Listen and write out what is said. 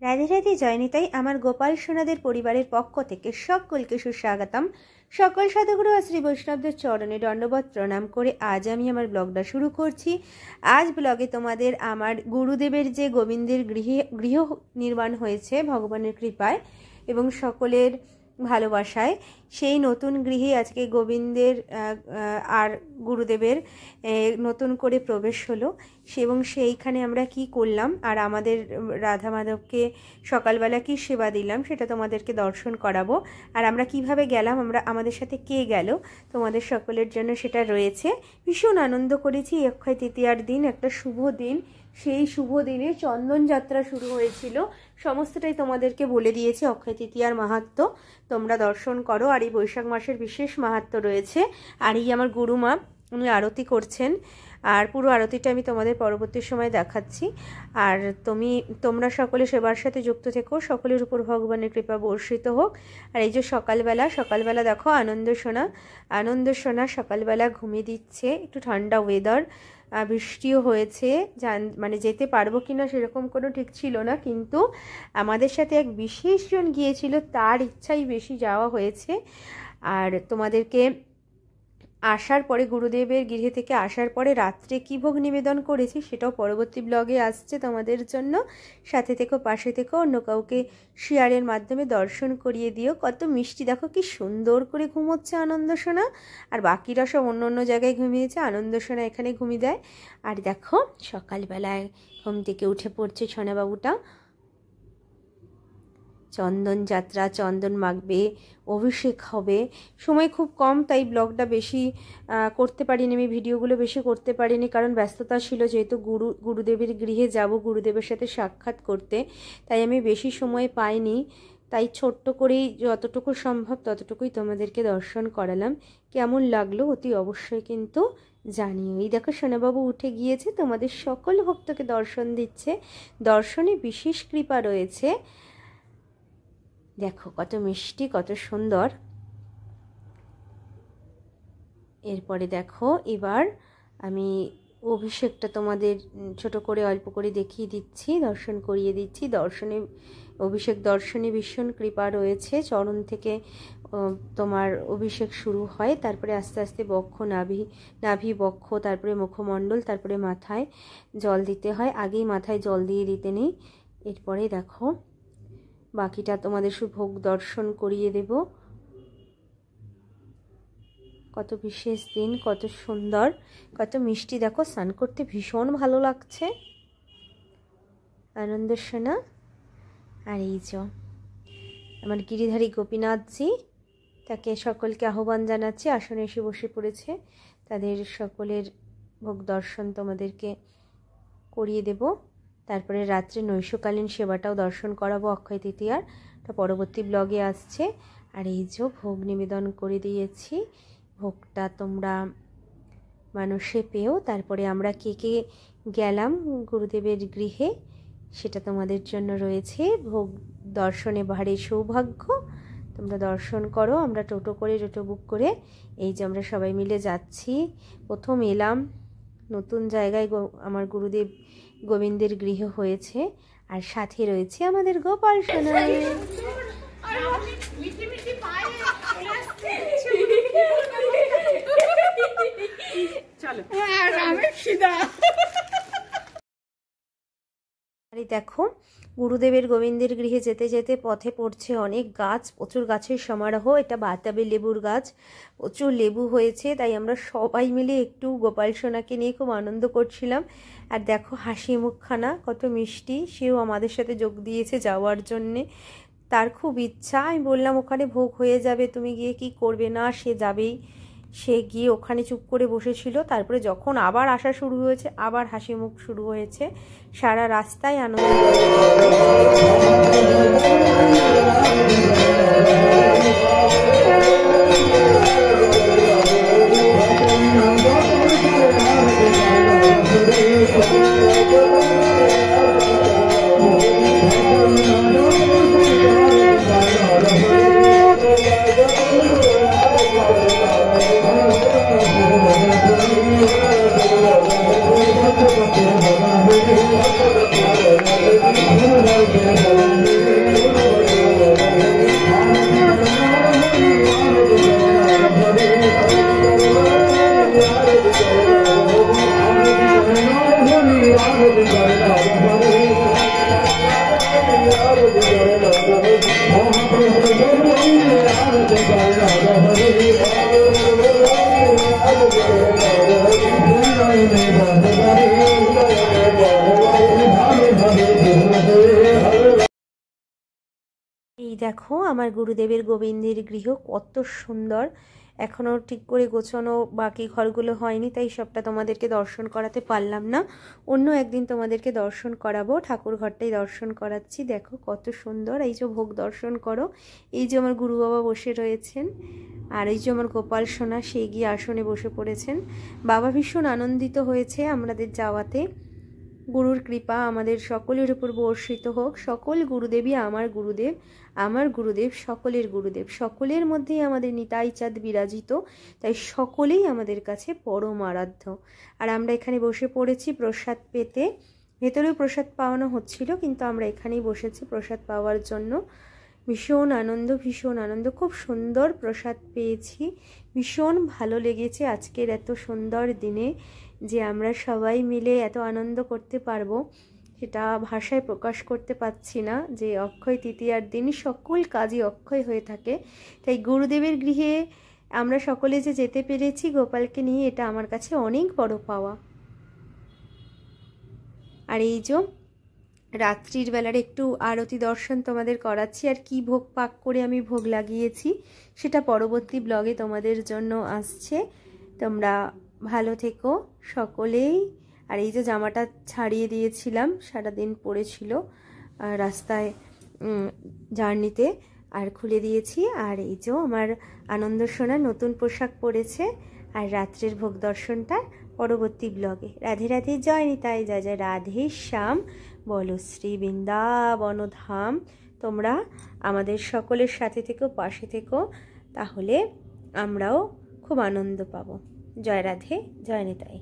রাধে রাধে জয়নিতাই আমার গোপাল সোনাদের পরিবারের পক্ষ থেকে সকলকে সুস্বাগতম। সকল সাধুগুরু আর শ্রী বৈষ্ণবদের চরণে দণ্ডবত প্রণাম করে আজ আমি আমার ব্লগটা শুরু করছি। আজ ব্লগে তোমাদের আমার গুরুদেবের যে গোবিন্দের গৃহ নির্মাণ হয়েছে ভগবানের কৃপায় এবং সকলের ভালোবাসায়, সেই নতুন গৃহে আজকে গোবিন্দের আর গুরুদেবের নতুন করে প্রবেশ হলো এবং সেইখানে আমরা কি করলাম আর আমাদের রাধা মাধবকে সকালবেলা কি সেবা দিলাম সেটা তোমাদেরকে দর্শন করাবো। আর আমরা কিভাবে গেলাম, আমাদের সাথে কে গেল, তোমাদের সকলের জন্য সেটা রয়েছে। ভীষণ আনন্দ করেছি। অক্ষয় তৃতীয়ার দিন, একটা শুভ দিন। সেই শুভ দিনে চন্দন যাত্রা শুরু হয়েছিল। সমস্তটাই তোমাদেরকে বলে দিয়েছি। অক্ষয় তৃতীয়ার মাহাত্ম্য তোমরা দর্শন করো। আর এই বৈশাখ মাসের বিশেষ মাহাত্ম্য রয়েছে। আর এই আমার গুরুমা উনি আরতি করছেন, আর পুরো আরতিটা আমি তোমাদের পরবর্তী সময় দেখাচ্ছি। আর তোমরা সকলে সেবার সাথে যুক্ত থেকো, সকলের উপর ভগবানের কৃপা বর্ষিত হোক। আর এই যে সকালবেলা দেখো আনন্দ সোনা সকালবেলা ঘুমিয়ে দিচ্ছে। একটু ঠান্ডা ওয়েদার, বৃষ্টিও হয়েছে, মানে যেতে পারবো কিনা সেরকম কোনো ঠিক ছিল না, কিন্তু আমাদের সাথে এক বিশেষজন গিয়েছিল, তার ইচ্ছাই বেশি যাওয়া হয়েছে। আর তোমাদেরকে আসার পরে, গুরুদেবের গৃহে থেকে আসার পরে রাত্রে কী ভোগ নিবেদন করেছি সেটাও পরবর্তী ব্লগে আসছে তোমাদের জন্য। সাথে থেকো, পাশে থেকো, অন্য কাউকে শেয়ারের মাধ্যমে দর্শন করিয়ে দিও। কত মিষ্টি, দেখো কি সুন্দর করে ঘুমোচ্ছে আনন্দ সোনা। আর বাকিরা সব অন্য জায়গায় ঘুমিয়েছে, আনন্দ সোনা এখানে ঘুমিয়ে দেয়। আর দেখো সকালবেলায় ঘুম থেকে উঠে পড়ছে সোনাবাবুটা। চন্দন যাত্রা, চন্দন মাখবে, অভিষেক হবে। সময় খুব কম, তাই ব্লগটা বেশি করতে পারিনি, আমি ভিডিওগুলো বেশি করতে পারিনি, কারণ ব্যস্ততা ছিল। যেহেতু গুরুদেবের গৃহে যাব, গুরুদেবের সাথে সাক্ষাৎ করতে, তাই আমি বেশি সময় পাইনি। তাই ছোট্ট করেই যতটুকু সম্ভব ততটুকুই তোমাদেরকে দর্শন করালাম। কেমন লাগলো অতি অবশ্যই কিন্তু জানিও। এই দেখো সোনাবাবু উঠে গিয়েছে, তোমাদের সকল ভক্তকে দর্শন দিচ্ছে। দর্শনে বিশেষ কৃপা রয়েছে। দেখো কত মিষ্টি, কত সুন্দর। এরপরে দেখো এবার আমি অভিষেকটা তোমাদের ছোট করে অল্প করে দেখিয়ে দিচ্ছি, দর্শন করিয়ে দিচ্ছি। অভিষেক দর্শনে ভীষণ কৃপা রয়েছে। চরণ থেকে তোমার অভিষেক শুরু হয়, তারপরে আস্তে আস্তে বক্ষ, নাভি বক্ষ, তারপরে মুখমণ্ডল, তারপরে মাথায় জল দিতে হয়। আগেই মাথায় জল দিয়ে দিতে নেই। এরপরে দেখো বাকিটা তোমাদের ভোগ দর্শন করিয়ে দেব। কত বিশেষ দিন, কত সুন্দর, কত মিষ্টি। দেখো স্নান করতে ভীষণ ভালো লাগছে আনন্দ সোনা। আর এই যে আমার গিরিধারী গোপীনাথজি, তাকে সকলকে আহ্বান জানাচ্ছি, আসনে এসে বসে পড়েছে। তাদের সকলের ভোগ দর্শন তোমাদেরকে করিয়ে দেব। তারপরে রাত্রে নৈশকালীন সেবাটাও দর্শন করাবো অক্ষয় তৃতীয়ার, তা পরবর্তী ব্লগে আসছে। আর এই যে ভোগ নিবেদন করে দিয়েছি, ভোগটা তোমরা মানুষে পেও। তারপরে আমরা কে গেলাম গুরুদেবের গৃহে সেটা তোমাদের জন্য রয়েছে। ভোগ দর্শনে ভারী সৌভাগ্য, তোমরা দর্শন করো। আমরা টোটো বুক করে এই যে আমরা সবাই মিলে যাচ্ছি। প্রথম এলাম নতুন জায়গায়, আমার গুরুদেব গোবিন্দের গৃহ হয়েছে। আর সাথে রয়েছে আমাদের গোপাল সোনা। আরে দেখো গুরুদেবের গোবিন্দের গৃহে যেতে যেতে পথে পড়ছে অনেক গাছ, প্রচুর গাছের সমারোহ। এটা বাতাবি লেবুর গাছ, প্রচুর লেবু হয়েছে। তাই আমরা সবাই মিলে একটু গোপাল সোনাকে নিয়ে খুব আনন্দ করছিলাম। আর দেখো হাসি মুখখানা কত মিষ্টি, সেও আমাদের সাথে যোগ দিয়েছে যাওয়ার জন্যে। তার খুব ইচ্ছা। আমি বললাম ওখানে ভোগ হয়ে যাবে, তুমি গিয়ে কি করবে? না, সে যাবেই। সে গিয়ে ওখানে চুপ করে বসেছিল। তারপরে যখন আবার আসা শুরু হয়েছে, আবার হাসি মুখ শুরু হয়েছে। সারা রাস্তায় আনন্দ। দেখো আমার গুরুদেবের গোবিন্দের গৃহ কত সুন্দর। এখনও ঠিক করে গোছানো বাকি ঘরগুলো হয়নি, তাই সবটা তোমাদেরকে দর্শন করাতে পারলাম না। অন্য একদিন তোমাদেরকে দর্শন করাবো। ঠাকুর ঘরটাই দর্শন করাচ্ছি। দেখো কত সুন্দর। এই যে ভোগ দর্শন করো। এই যে আমার গুরু বাবা বসে রয়েছেন, আর এই যে আমার গোপাল সোনা সেই গিয়ে আসনে বসে পড়েছেন। বাবা ভীষণ আনন্দিত হয়েছে আমাদের যাওয়াতে। গুরুর কৃপা আমাদের সকলের উপর বর্ষিত হোক। সকল গুরুদেবই আমার গুরুদেব, আমার গুরুদেব সকলের গুরুদেব। সকলের মধ্যেই আমাদের নিতাই চাঁদ বিরাজিত, তাই সকলেই আমাদের কাছে পরম আরাধ্য। আর আমরা এখানে বসে পড়েছি প্রসাদ পেতে। ভেতরেও প্রসাদ পাওয়ানো হচ্ছিল, কিন্তু আমরা এখানেই বসেছি প্রসাদ পাওয়ার জন্য। ভীষণ আনন্দ, খুব সুন্দর প্রসাদ পেয়েছি। ভীষণ ভালো লেগেছে আজকের এত সুন্দর দিনে যে আমরা সবাই মিলে এত আনন্দ করতে পারবো, সেটা ভাষায় প্রকাশ করতে পারছি না। যে অক্ষয় তৃতীয়ার দিন সকল কাজই অক্ষয় হয়ে থাকে, তাই গুরুদেবের গৃহে আমরা সকলে যে যেতে পেরেছি গোপালকে নিয়ে, এটা আমার কাছে অনেক বড় পাওয়া। আর এই যে রাত্রির বেলার একটু আরতি দর্শন তোমাদের করাচ্ছি। আর কি ভোগ পাক করে আমি ভোগ লাগিয়েছি সেটা পরবর্তী ব্লগে তোমাদের জন্য আসছে। তোমরা ভালো থেকো সকলেই। আর এই যে জামাটা ছাড়িয়ে দিয়েছিলাম, সারাদিন পড়েছিল রাস্তায় জার্নিতে, আর খুলে দিয়েছি। আর এই যে আমার আনন্দ সোনা নতুন পোশাক পরেছে। আর রাত্রের ভোগ দর্শনটা পরবর্তী ব্লগে। রাধে রাধে, জয় নিতাই, জয় জয় রাধে শ্যাম, বলো শ্রী বৃন্দাবন ধাম। তোমরা আমাদের সকলের সাথে থেকো, পাশে থেকো, তাহলে আমরাও খুব আনন্দ পাবো। জয় রাধে, জয় নিতাই।